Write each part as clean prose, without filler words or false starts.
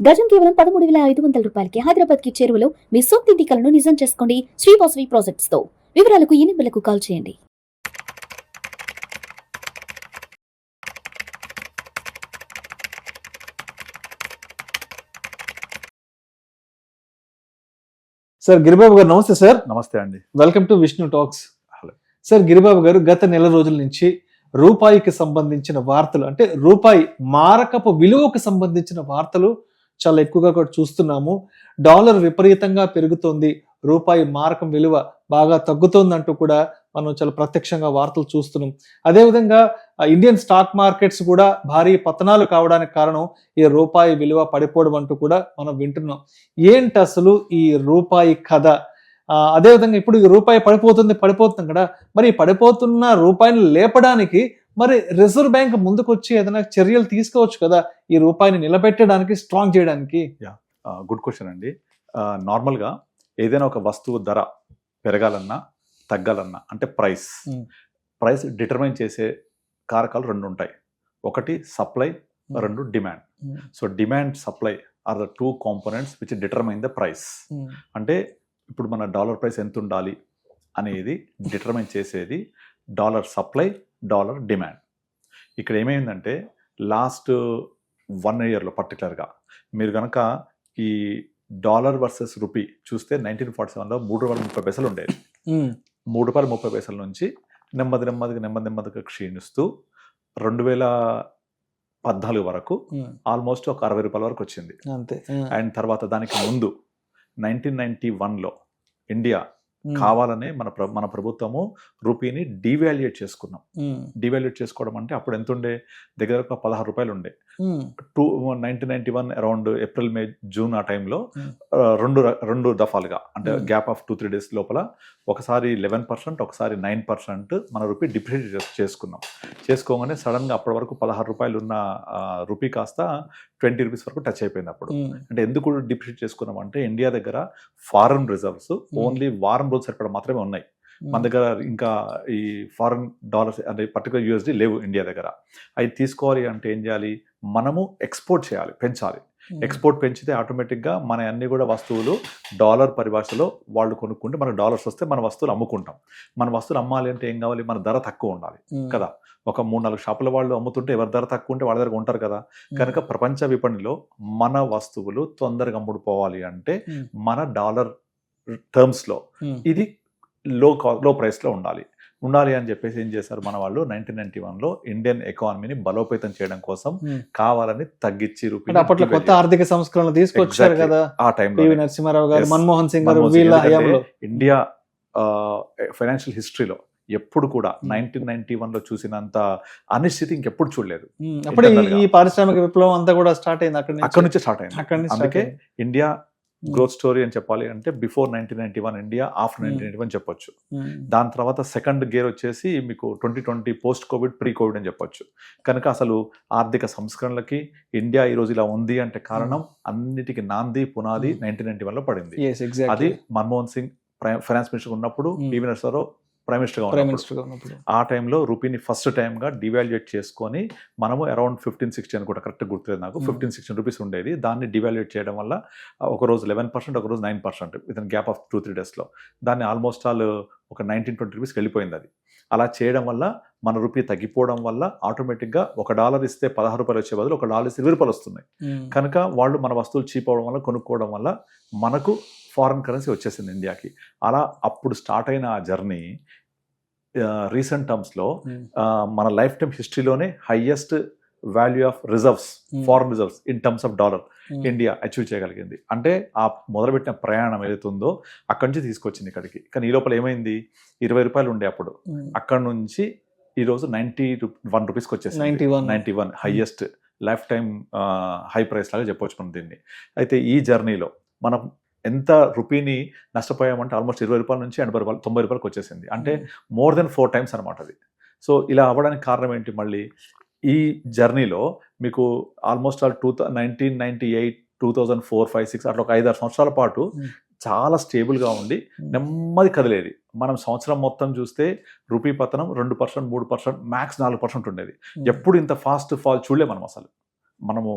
గజం కేవలం 13,500 రూపాయలకి హైదరాబాద్ కి చేరువలో మీ సొంతింటి కలను నిజం చేసుకోండి శ్రీ వాసవి ప్రాజెక్ట్స్ తో. వివరాలకు ఈ నెంబర్లకు కాల్ చేయండి. సార్ గిరిబాబు గారు నమస్తే సార్. నమస్తే అండి. Welcome to Vishnu talks. Hello sir, Giribabu గారు గత నెల రోజుల నుంచి రూపాయికి సంబంధించిన వార్తలు, అంటే రూపాయి మారకపు విలువకు సంబంధించిన వార్తలు చాలా ఎక్కువగా కూడా చూస్తున్నాము. డాలర్ విపరీతంగా పెరుగుతోంది, రూపాయి మారకం విలువ బాగా తగ్గుతోందంటూ కూడా మనం చాలా ప్రత్యక్షంగా వార్తలు చూస్తున్నాం. అదేవిధంగా ఇండియన్ స్టాక్ మార్కెట్స్ కూడా భారీ పతనాలు కావడానికి కారణం ఈ రూపాయి విలువ పడిపోవడం అంటూ కూడా మనం వింటున్నాం. ఏంటి అసలు ఈ రూపాయి కథ? అదేవిధంగా ఇప్పుడు ఈ రూపాయి పడిపోతుంది కదా, మరి పడిపోతున్న రూపాయిని లేపడానికి మరి రిజర్వ్ బ్యాంక్ ముందుకొచ్చి ఏదైనా చర్యలు తీసుకోవచ్చు కదా, ఈ రూపాయిని నిలబెట్టడానికి, స్ట్రాంగ్ చేయడానికి? గుడ్ క్వశ్చన్ అండి. నార్మల్గా ఏదైనా ఒక వస్తువు ధర పెరగాలన్నా తగ్గాలన్నా అంటే ప్రైస్ డిటర్మైన్ చేసే కారకాలు రెండు ఉంటాయి. ఒకటి సప్లై, రెండు demand. So demand, supply are the two components which determine the price. అంటే ఇప్పుడు మన డాలర్ ప్రైస్ ఎంత ఉండాలి అనేది డిటర్మైన్ చేసేది డాలర్ సప్లై, డాలర్ డిమాండ్. ఇక్కడ ఏమైందంటే లాస్ట్ 1 yearలో పర్టికులర్గా మీరు కనుక ఈ డాలర్ వర్సెస్ రూపీ చూస్తే 1947లో ₹3.30 ఉండేది. ₹3.30 నుంచి నెమ్మదిగా క్షీణిస్తూ 2014 వరకు ఆల్మోస్ట్ ఒక ₹60 వరకు వచ్చింది. అండ్ తర్వాత దానికి ముందు 1991లో ఇండియా కావాలనే మన ప్రభుత్వము రూపీని డివాల్యుయేట్ చేసుకున్నాం. డివాల్యుయేట్ చేసుకోవడం అంటే అప్పుడు ఎంత ఉండే, దగ్గర ఒక ₹16 ఉండే. 1991 అరౌండ్ ఏప్రిల్, మే, జూన్ ఆ టైంలో రెండు దఫాలుగా, అంటే గ్యాప్ ఆఫ్ 2-3 days లోపల ఒకసారి 11%, ఒకసారి 9% మన రూపీ డిప్రిషియేట్ చేసుకోగానే సడన్ గా అప్పటి వరకు ₹16 ఉన్న రూపీ కాస్త ₹20 వరకు టచ్ అయిపోయింది. అప్పుడు అంటే ఎందుకు డిప్రిషియేట్ చేసుకున్నాం అంటే ఇండియా దగ్గర ఫారెన్ రిజర్వ్స్ ఓన్లీ వారం రోజు సరిపడా మాత్రమే ఉన్నాయి. మన దగ్గర ఇంకా ఈ ఫారెన్ డాలర్స్ అంటే పర్టికులర్ USD లేవు ఇండియా దగ్గర. అవి తీసుకోవాలి అంటే ఏం చేయాలి, మనము ఎక్స్పోర్ట్ చేయాలి, పెంచాలి. ఎక్స్పోర్ట్ పెంచితే ఆటోమేటిక్గా మన అన్ని కూడా వస్తువులు డాలర్ పరిభాషలో వాళ్ళు కొనుక్కుంటే మనకు డాలర్స్ వస్తే మన వస్తువులు అమ్ముకుంటాం. మన వస్తువులు అమ్మాలి అంటే ఏం కావాలి, మన ధర తక్కువ ఉండాలి కదా. ఒక 3-4 షాపుల వాళ్ళు అమ్ముతుంటే ఎవరి ధర తక్కువ ఉంటే వాళ్ళ దగ్గర ఉంటారు కదా. కనుక ప్రపంచ విపణిలో మన వస్తువులు తొందరగా అమ్ముడుపోవాలి అంటే మన డాలర్ టర్మ్స్ లో ఇది లో ప్రైస్ లో ఉండాలి అని చెప్పేసి ఏం చేశారు మన వాళ్ళు 1991లో ఇండియన్ ఎకానమీని బలోపేతం చేయడం కోసం కావాలని తగ్గించి రూపీ అప్పట్లో కొత్త ఆర్థిక సంస్కరణలు తీసుకొచ్చారు కదా ఆ టైంలో. నరసింహారావు గారు, మన్మోహన్ సింగ్ గారు, ఇండియా ఫైనాన్షియల్ హిస్టరీలో ఎప్పుడు కూడా 1991లో చూసినంత అనిశ్చితి ఇంకెప్పుడు చూడలేదు. అప్పుడు ఈ పారిశ్రామిక విప్లవం అంతా కూడా స్టార్ట్ అయింది అక్కడ నుంచే స్టార్ట్ అయింది. అందుకే ఇండియా గ్రోత్ స్టోరీ అని చెప్పాలి అంటే బిఫోర్ 1991 ఇండియా, ఆఫ్టర్ 1991 చెప్పొచ్చు. దాని తర్వాత సెకండ్ గేర్ వచ్చేసి మీకు 2020 పోస్ట్ కోవిడ్, ప్రీ కోవిడ్ అని చెప్పొచ్చు. కనుక అసలు ఆర్థిక సంస్కరణలకి ఇండియా ఈ రోజు ఇలా ఉంది అంటే కారణం అన్నిటికీ నాంది పునాది 1991లో పడింది. అది మన్మోహన్ సింగ్ ఫైనాన్స్ మినిస్టర్ ఉన్నప్పుడు, పివి నరసింహారావు ప్రైమ్ మినిస్టర్గా ఉన్నప్పుడు ఆ టైంలో రూపీని ఫస్ట్ టైంగా డివాల్యుయేట్ చేసుకొని మనము అరౌండ్ 15-16 అని కూడా కరెక్ట్ గుర్తులేదు నాకు, 15-16 రూపీస్ ఉండేది. దాన్ని డివాల్యుయేట్ చేయడం వల్ల ఒక రోజు 11%, ఒక రోజు 9% విత్ ఇన్ గ్యాప్ ఆఫ్ 2-3 daysలో దాన్ని ఆల్మోస్ట్ ఆల్ ఒక 19-20 రూపీస్కి వెళ్ళిపోయింది. అది అలా చేయడం వల్ల మన రూపీ తగ్గిపోవడం వల్ల ఆటోమేటిక్గా $1 ఇస్తే ₹16 వచ్చే బదులు $1 ఇస్తే ₹20 వస్తున్నాయి. కనుక వాళ్ళు మన వస్తువులు చీప్ అవడం వల్ల, కొనుక్కోవడం వల్ల మనకు ఫారెన్ కరెన్సీ వచ్చేసింది ఇండియాకి. అలా అప్పుడు స్టార్ట్ అయిన ఆ జర్నీ రీసెంట్ టర్మ్స్లో మన లైఫ్ టైమ్ హిస్టరీలోనే highest value of reserves, foreign reserves in terms of dollar India achieve చేయగలిగింది. అంటే ఆ మొదలుపెట్టిన ప్రయాణం ఏదైతుందో అక్కడి నుంచి తీసుకొచ్చింది ఇక్కడికి. కానీ ఈ లోపల ఏమైంది, ₹20 ఉండే అప్పుడు, అక్కడ నుంచి ఈరోజు ₹91 వచ్చేసింది. 91 highest life time high price లాగా చెప్పవచ్చు మనం దీన్ని. అయితే ఈ జర్నీలో మనం ఎంత రూపీని నష్టపోయామంటే ఆల్మోస్ట్ ₹20 నుంచి ₹80, ₹90 వచ్చేసింది. అంటే మోర్ దెన్ 4 times అనమాట అది. సో ఇలా అవ్వడానికి కారణం ఏంటి, మళ్ళీ ఈ జర్నీలో మీకు ఆల్మోస్ట్ ఆల్ 1998, 2004, 5, 6 అట్లా ఒక 5-6 సంవత్సరాల పాటు చాలా స్టేబుల్గా ఉండి నెమ్మది కదిలేది. మనం సంవత్సరం మొత్తం చూస్తే రూపీ పతనం 2%, 3%, మ్యాక్స్ 4% ఉండేది. ఎప్పుడు ఇంత ఫాస్ట్ ఫాల్ చూడలే మనం అసలు. మనము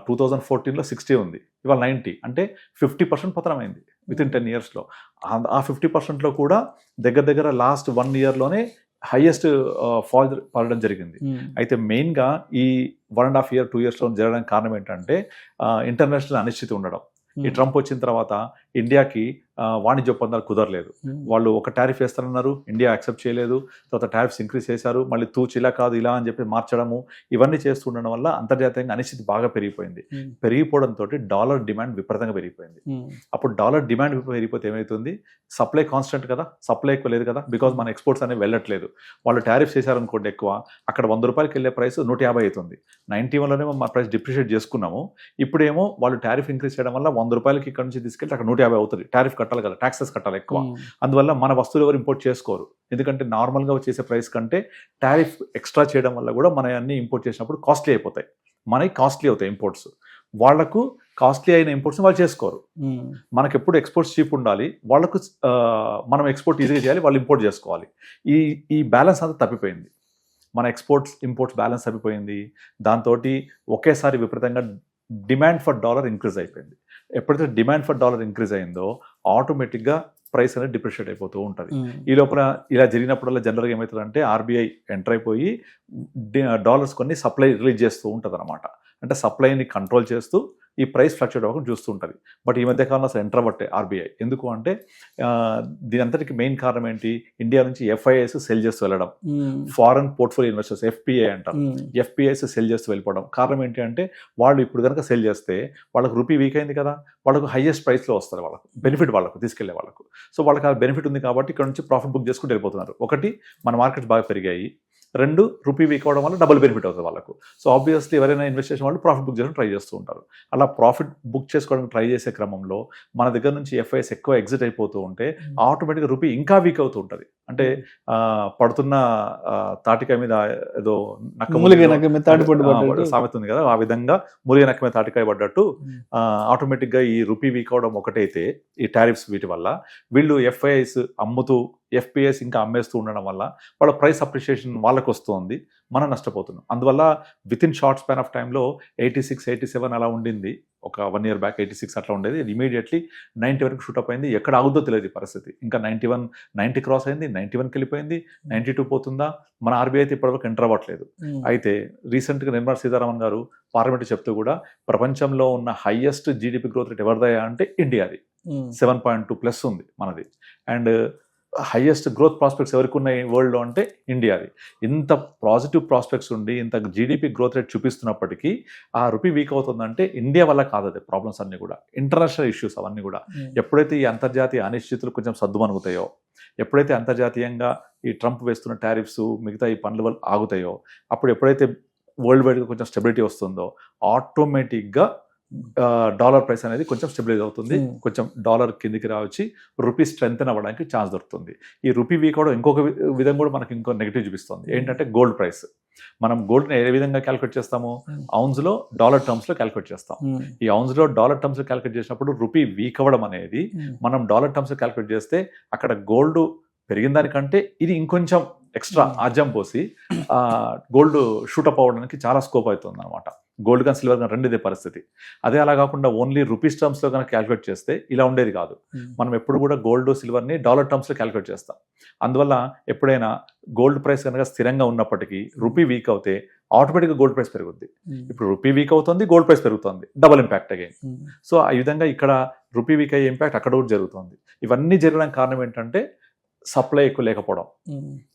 2014లో 60 ఉంది, ఇవాళ 90, అంటే 50% పతనమైంది వితిన్ 10 yearsలో. ఆ 50%లో కూడా దగ్గర లాస్ట్ 1 yearలోనే హైయెస్ట్ ఫాల్ పడడం జరిగింది. అయితే మెయిన్గా ఈ 1.5 year 2 yearsలో జరగడానికి కారణం ఏంటంటే ఇంటర్నేషనల్ అనిశ్చితి ఉండడం. ఈ ట్రంప్ వచ్చిన తర్వాత ఇండియాకి వాణిజ్య ఒప్పందాలు కుదరలేదు. వాళ్ళు ఒక టారిఫ్ వేస్తారన్నారు, ఇండియా యాక్సెప్ట్ చేయలేదు. తర్వాత టారిఫ్స్ ఇంక్రీజ్ చేశారు, మళ్ళీ తూచి ఇలా కాదు ఇలా అని చెప్పి మార్చడము, ఇవన్నీ చేస్తుండడం వల్ల అంతర్జాతీయంగా అనిశ్చితి బాగా పెరిగిపోయింది. పెరిగిపోవడంతో డాలర్ డిమాండ్ విపరీతంగా పెరిగిపోయింది. అప్పుడు డాలర్ డిమాండ్ పెరిగిపోతే ఏమవుతుంది, సప్లై కాన్స్టెంట్ కదా, సప్లై ఎక్కువ లేదు కదా, బికాజ్ మన ఎక్స్పోర్ట్స్ అనేవి వెళ్ళట్లేదు. వాళ్ళు టారిఫ్స్ చేశారనుకోండి ఎక్కువ, అక్కడ 100 రూపాయలకి వెళ్ళే ప్రైస్ 150 అవుతుంది. 91లోనే మన ప్రైస్ డిప్రిషియేట్ చేసుకున్నాము. ఇప్పుడేమో వాళ్ళు టారిఫ్ ఇంక్రీజ్ చేయడం వల్ల 100 రూపాయలకి ఇక్కడ నుంచి తీసుకెళ్తే అక్కడ 150 అవుతుంది. టారిఫ్ కట్టాలి కదా, ట్యాక్సెస్ కట్టాలి ఎక్కువ. అందువల్ల మన వస్తువులు ఎవరు ఇంపోర్ట్ చేసుకోరు, ఎందుకంటే నార్మల్గా వచ్చేసే ప్రైస్ కంటే టారిఫ్ ఎక్స్ట్రా చేయడం వల్ల కూడా మన అన్ని ఇంపోర్ట్ చేసినప్పుడు కాస్ట్లీ అయిపోతాయి. మనకి కాస్ట్లీ అవుతాయి ఇంపోర్ట్స్, వాళ్లకు కాస్ట్లీ అయిన ఇంపోర్ట్స్ వాళ్ళు చేసుకోరు. మనకు ఎప్పుడు ఎక్స్పోర్ట్స్ చీప్ ఉండాలి, వాళ్ళకు మనం ఎక్స్పోర్ట్ ఈజీగా చేయాలి, వాళ్ళు ఇంపోర్ట్ చేసుకోవాలి. ఈ బ్యాలెన్స్ అంతా తప్పిపోయింది. మన ఇంపోర్ట్స్ బ్యాలెన్స్ తప్పిపోయింది. దాంతో ఒకేసారి విపరీతంగా డిమాండ్ ఫర్ డాలర్ ఇంక్రీజ్ అయిపోయింది. ఎప్పుడైతే డిమాండ్ ఫర్ డాలర్ ఇంక్రీజ్ అయిందో ఆటోమేటిక్గా ప్రైస్ అనేది డిప్రిషియేట్ అయిపోతూ ఉంటుంది. ఈ లోపల ఇలా జరిగినప్పుడల్లా జనరల్గా ఏమవుతుందంటే ఆర్బీఐ ఎంటర్ అయిపోయి డాలర్స్ కొన్ని సప్లై రిలీజ్ చేస్తూ ఉంటుంది అనమాట. అంటే సప్లైని కంట్రోల్ చేస్తూ ఈ ప్రైస్ ఫ్లక్చుయేట్ అవ్వకుండా చూస్తూ ఉంటుంది. బట్ ఈ మధ్య కాలంలో అసలు ఎంటర్ అవ్వట్టే ఆర్బీఐ. ఎందుకు అంటే దీని అంతటికి మెయిన్ కారణం ఏంటి, ఇండియా నుంచి ఎఫ్ఐఐస్ సెల్ చేస్తూ వెళ్ళడం, ఫారెన్ పోర్ట్ఫోలియో ఇన్వెస్టర్స్ ఎఫ్పిఐ అంటారు, ఎఫ్పిఐస్ సెల్ చేస్తూ వెళ్ళిపోవడం. కారణం ఏంటి అంటే వాళ్ళు ఇప్పుడు కనుక సెల్ చేస్తే వాళ్ళకు రూపీ వీక్ అయింది కదా, వాళ్ళకు హైయెస్ట్ ప్రైస్లో వస్తారు, వాళ్ళకు బెనిఫిట్, వాళ్ళకు తీసుకెళ్లే వాళ్ళకు. సో వాళ్ళకి ఆ బెనిఫిట్ ఉంది కాబట్టి ఇక్కడ నుంచి ప్రాఫిట్ బుక్ చేసుకుంటూ వెళ్ళిపోతున్నారు. ఒకటి, మన మార్కెట్స్ బాగా పెరిగాయి. 2, రూపీ వీక్ అవ్వడం వల్ల డబుల్ బెనిఫిట్ అవుతుంది వాళ్ళకు. సో ఆబ్వియస్లీ ఎవరైనా ఇన్వెస్ట్ చేసిన వాళ్ళు ప్రాఫిట్ బుక్ చేయడానికి ట్రై చేస్తూ ఉంటారు. అలా ప్రాఫిట్ బుక్ చేసుకోవడానికి ట్రై చేసే క్రమంలో మన దగ్గర నుంచి ఎఫ్ఐఎస్ ఎక్కువ ఎగ్జిట్ అయిపోతూ ఉంటే ఆటోమేటిక్గా రూపీ ఇంకా వీక్ అవుతూ ఉంటుంది. అంటే పడుతున్న తాటికాయ మీద ఏదో సామెత ఉంది కదా, ఆ విధంగా మూలిగ నక్క మీద తాటికాయ పడ్డట్టు ఆటోమేటిక్గా ఈ రూపీ వీక్ అవడం ఒకటైతే, ఈ టారిఫ్స్ వీటి వల్ల వీళ్ళు ఎఫ్ఐఎస్ అమ్ముతూ ఎఫ్పిఎస్ ఇంకా అమ్మేస్తూ ఉండడం వల్ల వాళ్ళ ప్రైస్ అప్రిషియేషన్ వాళ్ళకు వస్తుంది, మనం నష్టపోతున్నాం. అందువల్ల with in short span of టైంలో 86, 87 అలా ఉండింది. ఒక 1 year బ్యాక్ 86 అట్లా ఉండేది. ఇమీడియట్లీ 90 వరకు షూటప్ అయింది. ఎక్కడ ఆగుద్దో తెలియదు ఈ పరిస్థితి. ఇంకా 90 క్రాస్ అయింది, 91కి వెళ్ళిపోయింది, 92 పోతుందా. మన ఆర్బీఐ అయితే ఇప్పటివరకు ఎంటర్ అవ్వట్లేదు. అయితే రీసెంట్గా నిర్మలా సీతారామన్ గారు పార్లమెంట్ చెప్తూ కూడా ప్రపంచంలో ఉన్న హైయెస్ట్ జీడిపి గ్రోత్ రేట్ ఎవరిదయా అంటే ఇండియాది, 7.2+ ఉంది మనది. అండ్ హైయెస్ట్ గ్రోత్ ప్రాస్పెక్ట్స్ ఎవరికి ఉన్నాయి వరల్డ్లో అంటే ఇండియాది. ఇంత పాజిటివ్ ప్రాస్పెక్ట్స్ ఉండి ఇంత జీడిపి గ్రోత్ రేట్ చూపిస్తున్నప్పటికీ ఆ రూపీ వీక్ అవుతుందంటే ఇండియా వల్ల కాదు, అది ప్రాబ్లమ్స్ అన్నీ కూడా ఇంటర్నేషనల్ ఇష్యూస్ అవన్నీ కూడా. ఎప్పుడైతే ఈ అంతర్జాతీయ అనిశ్చితులు కొంచెం సద్దుమణుగుతాయో, ఎప్పుడైతే అంతర్జాతీయంగా ఈ ట్రంప్ వేస్తున్న టారిఫ్స్ మిగతా ఈ పనులు ఆగుతాయో, అప్పుడు ఎప్పుడైతే వరల్డ్ వైడ్గా కొంచెం స్టెబిలిటీ వస్తుందో ఆటోమేటిక్గా డాలర్ ప్రైస్ అనేది కొంచెం స్టెబిలైజ్ అవుతుంది, కొంచెం డాలర్ కిందికి రావచ్చి రూపీ స్ట్రెంగ్త్ అవ్వడానికి ఛాన్స్ దొరుకుతుంది. ఈ రూపీ వీక్ అవడం ఇంకొక విధంగా కూడా మనకి ఇంకో నెగిటివ్ చూపిస్తుంది. ఏంటంటే గోల్డ్ ప్రైస్. మనం గోల్డ్ని ఏ విధంగా క్యాలిక్యులేట్ చేస్తాము, ఔన్స్లో డాలర్ టర్మ్స్లో క్యాలిక్యులేట్ చేస్తాం. ఈ ఔన్స్లో డాలర్ టర్మ్స్లో క్యాలిక్యులేట్ చేసినప్పుడు రూపీ వీక్ అవ్వడం అనేది మనం డాలర్ టర్మ్స్లో క్యాలిక్యులేట్ చేస్తే అక్కడ గోల్డ్ పెరిగిన దానికంటే ఇది ఇంకొంచెం ఎక్స్ట్రా ఆజ్యం పోసి గోల్డ్ షూటప్ అవ్వడానికి చాలా స్కోప్ అవుతుంది అనమాట. గోల్డ్ కానీ సిల్వర్ కానీ రెండిదే పరిస్థితి. అదే అలా కాకుండా ఓన్లీ రూపీస్ టర్మ్స్లో కనుక క్యాలిక్యులేట్ చేస్తే ఇలా ఉండేది కాదు. మనం ఎప్పుడు కూడా గోల్డ్ సిల్వర్ని డాలర్ టర్మ్స్లో క్యాలిక్యులేట్ చేస్తాం. అందువల్ల ఎప్పుడైనా గోల్డ్ ప్రైస్ కనుక స్థిరంగా ఉన్నప్పటికీ రూపీ వీక్ అవుతే ఆటోమేటిక్గా గోల్డ్ ప్రైస్ పెరుగుద్ది. ఇప్పుడు రూపీ వీక్ అవుతుంది, గోల్డ్ ప్రైస్ పెరుగుతుంది, డబుల్ ఇంపాక్ట్ అగైన్. సో ఈ విధంగా ఇక్కడ రూపీ వీక్ అయ్యే ఇంపాక్ట్ అక్కడ కూడా జరుగుతుంది. ఇవన్నీ జరగడానికి కారణం ఏంటంటే సప్లై ఎక్కువ లేకపోవడం.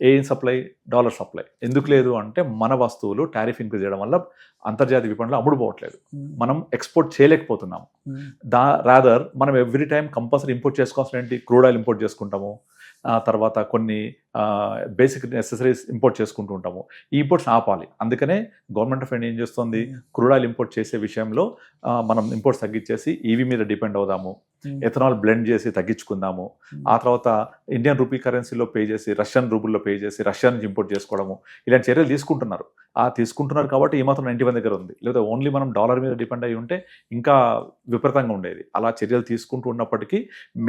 ఏం సప్లై? Dollar supply. ఎందుకు లేదు అంటే మన వస్తువులు టారిఫ్ ఇంక్రీజ్ చేయడం వల్ల అంతర్జాతీయ విపణిలో అమ్ముడుపోవట్లేదు, మనం ఎక్స్పోర్ట్ చేయలేకపోతున్నాము. రాదర్ మనం ఎవ్రీ టైం కంపల్సరీ ఇంపోర్ట్ చేసుకోవాల్సిన ఏంటి, క్రూడ్ ఆయిల్ ఇంపోర్ట్ చేసుకుంటాము, తర్వాత కొన్ని బేసిక్ నెసెసరీస్ ఇంపోర్ట్ చేసుకుంటూ ఉంటాము. ఈ ఇంపోర్ట్స్ ఆపాలి. అందుకనే గవర్నమెంట్ ఆఫ్ ఇండియా ఏం చేస్తుంది, క్రూడ్ ఆయిల్ ఇంపోర్ట్ చేసే విషయంలో మనం ఇంపోర్ట్స్ తగ్గించేసి ఈవీ మీద డిపెండ్ అవుదాము, ఎథనాల్ బ్లెండ్ చేసి తగ్గించుకుందాము. ఆ తర్వాత ఇండియన్ రూపీ కరెన్సీలో పే చేసి రష్యన్ రూబుల్లో పే చేసి రష్యా నుంచి ఇంపోర్ట్ చేసుకోవడము, ఇలాంటి చర్యలు తీసుకుంటున్నారు. తీసుకుంటున్నారు కాబట్టి ఈ మాత్రం 91 దగ్గర ఉంది. లేదా ఓన్లీ మనం డాలర్ మీద డిపెండ్ అయ్యి ఉంటే ఇంకా విపరీతంగా ఉండేది. అలా చర్యలు తీసుకుంటూ ఉన్నప్పటికీ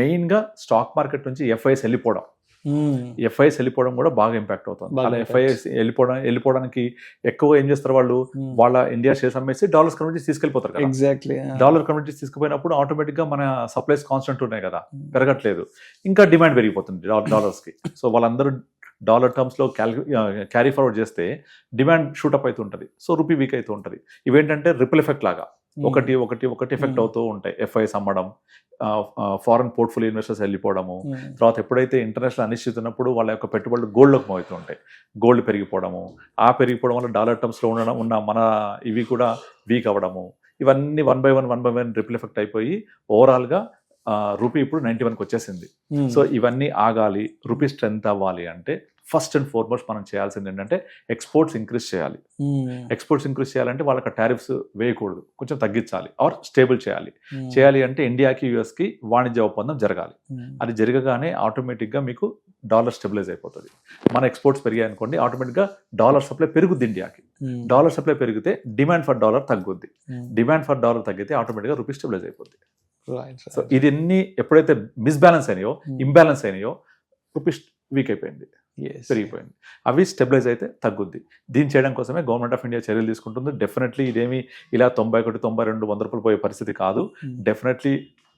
మెయిన్గా స్టాక్ మార్కెట్ నుంచి ఎఫ్ఐఎస్ వెళ్ళిపోవడం, ఎఫ్ఐఎస్ వెళ్ళిపోవడం కూడా బాగా ఇంపాక్ట్ అవుతుంది. బాగా అలా impact. ఎఫ్ఐఎస్ వెళ్ళిపోవడానికి ఎక్కువ ఏం చేస్తారు వాళ్ళు, వాళ్ళ ఇండియా షేర్స్ అమ్మేసి డాలర్స్ కమ్యూనిటీస్ తీసుకెళ్ళిపోతారు కదా. ఎగ్జాక్ట్లీ. డాలర్ కమ్యూనిటీస్ తీసుకుపోయినప్పుడు ఆటోమేటిక్ గా మన సప్లైస్ కాన్స్టెంట్ ఉన్నాయి కదా, పెరగట్లేదు, ఇంకా డిమాండ్ పెరిగిపోతుంది డాలర్స్ కి. సో వాళ్ళందరూ డాలర్ టర్మ్స్ లో క్యారీ ఫార్వర్డ్ చేస్తే డిమాండ్ షూటప్ అవుతూ ఉంటుంది, సో రూపీ వీక్ అవుతూ ఉంటుంది. ఇవేంటంటే రిపుల్ ఎఫెక్ట్ లాగా ఒకటి ఎఫెక్ట్ అవుతూ ఉంటాయి. ఎఫ్ఐఎస్ అమ్మడం, ఫారెన్ పోర్ట్ఫోలియో ఇన్వెస్టర్స్ వెళ్ళిపోవడము, తర్వాత ఎప్పుడైతే ఇంటర్నేషనల్ అనిశ్చితి ఉన్నప్పుడు వాళ్ళ యొక్క పెట్టుబడులు గోల్డ్లోకి మోగుతూ ఉంటాయి, గోల్డ్ పెరిగిపోవడము, ఆ పెరిగిపోవడం వల్ల డాలర్ టర్మ్స్లో ఉన్న మన ఇవి కూడా వీక్ అవ్వడము, ఇవన్నీ one by one ripple effect అయిపోయి ఓవరాల్గా రూపీ ఇప్పుడు 91కి వచ్చేసింది. సో ఇవన్నీ ఆగాలి, రూపీ స్ట్రెంత్ అవ్వాలి అంటే ఫస్ట్ అండ్ ఫార్మోస్ట్ మనం చేయాల్సింది ఏంటంటే ఎక్స్పోర్ట్స్ ఇంక్రీజ్ చేయాలి. ఎక్స్పోర్ట్స్ ఇంక్రీజ్ చేయాలంటే వాళ్ళకి టారిఫ్స్ వేయకూడదు, కొంచెం తగ్గించాలి ఆర్ స్టేబుల్ చేయాలి అంటే ఇండియాకి యుఎస్కి వాణిజ్య ఒప్పందం జరగాలి. అది జరగగానే ఆటోమేటిక్గా మీకు డాలర్ స్టెబిలైజ్ అయిపోతుంది. మన ఎక్స్పోర్ట్స్ పెరిగాయి అనుకోండి, ఆటోమేటిక్గా డాలర్ సప్లై పెరుగుద్ది ఇండియాకి. డాలర్ సప్లై పెరిగితే డిమాండ్ ఫర్ డాలర్ తగ్గుద్ది, డిమాండ్ ఫర్ డాలర్ తగ్గితే ఆటోమేటిక్గా రూపీ స్టెబిలైజ్ అయిపోద్ది. సో ఇది ఎప్పుడైతే మిస్బ్యాలెన్స్ అయినాయో, ఇంబ్యాలెన్స్ అయినాయో, రూపీ వీక్ అయిపోయింది, పెరిగిపోయింది. అవి స్టెబిలైజ్ అయితే తగ్గుద్ది. దీన్ని చేయడం కోసమే గవర్నమెంట్ ఆఫ్ ఇండియా చర్యలు తీసుకుంటుంది. డెఫినెట్లీ ఇదేమి ఇలా 91, 92, 100 రూపాయలు పోయే పరిస్థితి కాదు. డెఫినెట్లీ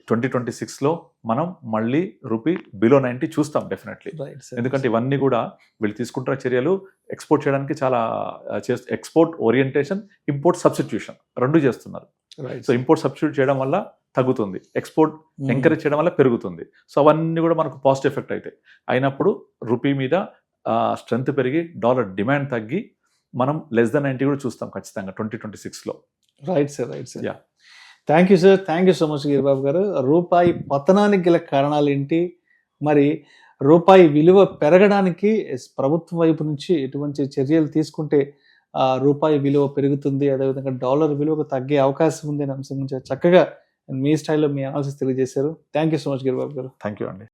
2026లో మనం మళ్ళీ రూపీ బిలో 90 చూస్తాం డెఫినెట్లీ. ఎందుకంటే ఇవన్నీ కూడా వీళ్ళు తీసుకుంటున్న చర్యలు ఎక్స్పోర్ట్ చేయడానికి చాలా ఎక్స్పోర్ట్ ఓరియంటేషన్, ఇంపోర్ట్ సబ్స్టిట్యూషన్ రెండు చేస్తున్నారు. సో ఇంపోర్ట్ సబ్స్టిట్యూట్ చేయడం వల్ల తగ్గుతుంది, ఎక్స్పోర్ట్ ఎంకరేజ్ చేయడం వల్ల పెరుగుతుంది. సో అవన్నీ కూడా మనకు పాజిటివ్ ఎఫెక్ట్ అవుతాయి. అయినప్పుడు రూపీ మీద స్ట్రెంత్ పెరిగి డాలర్ డిమాండ్ తగ్గి మనం లెస్ దెన్ 90 కూడా చూస్తాం ఖచ్చితంగా 2026లో. Right sir. Yeah. Thank you sir, thank you so much Giribabu garu. రూపాయి పతనానికి గల కారణాలు ఏంటి, మరి రూపాయి విలువ పెరగడానికి ప్రభుత్వం వైపు నుంచి ఎటువంటి చర్యలు తీసుకుంటే రూపాయి విలువ పెరుగుతుంది, అదేవిధంగా డాలర్ విలువ తగ్గే అవకాశం ఉంది అనే అంశం గురించి చక్కగా మీ స్టైల్లో మీ అనాలిసిస్ తెలియజేశారు. Thank you so much Giribabu garu. Thank you అండి.